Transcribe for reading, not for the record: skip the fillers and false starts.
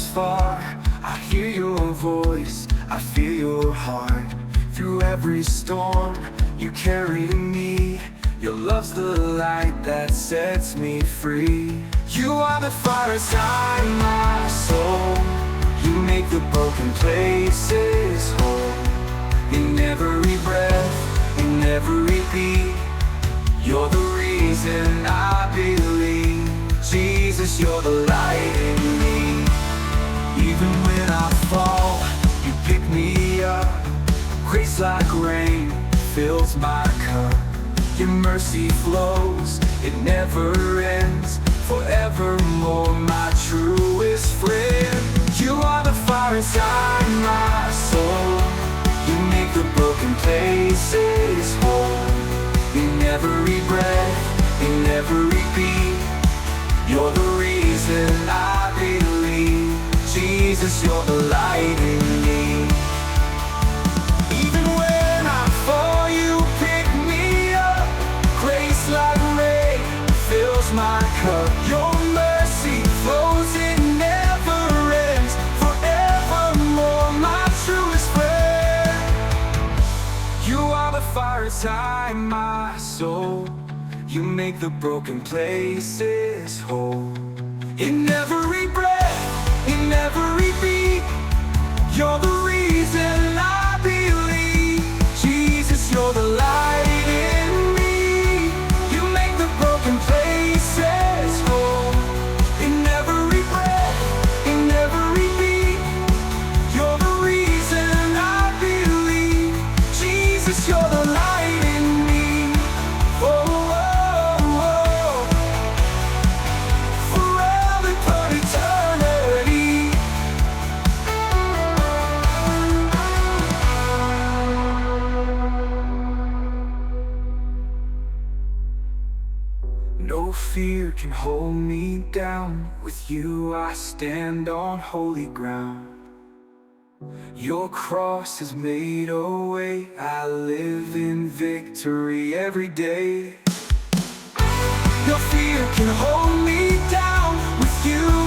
far. I hear your voice, I feel your heart. Through every storm, you carry me. Your love's the light that sets me free. You are the fire inside my soul. You make the broken places whole. In every breath, in every beat, you're the reason I believe. Jesus, you're the light in me. Even when I fall, you pick me up. Grace like rain fills my cup. Your mercy flows, it never ends. Forevermore, my truest friend. You are the fire inside my soul. You make the broken places whole. In every breath, in every beat, you're the reason I believe. Jesus, you're the light in me. Even when I fall, you pick me up. Grace like rain fills my cup. Your mercy flows, it never ends. Forevermore, my truest friend. You are the fire inside my soul. You make the broken places whole. In every breath, in every beat, you're the reason I believe. Jesus, you're the light in me. You make the broken places whole. In every breath, in every beat, you're the reason I believe. Jesus, you're the light in me. Oh, oh, oh. Forever but eternity. No fear can hold me down. With you I stand on holy ground. Your cross has made a way. I live in victory every day. No fear can hold me down. With you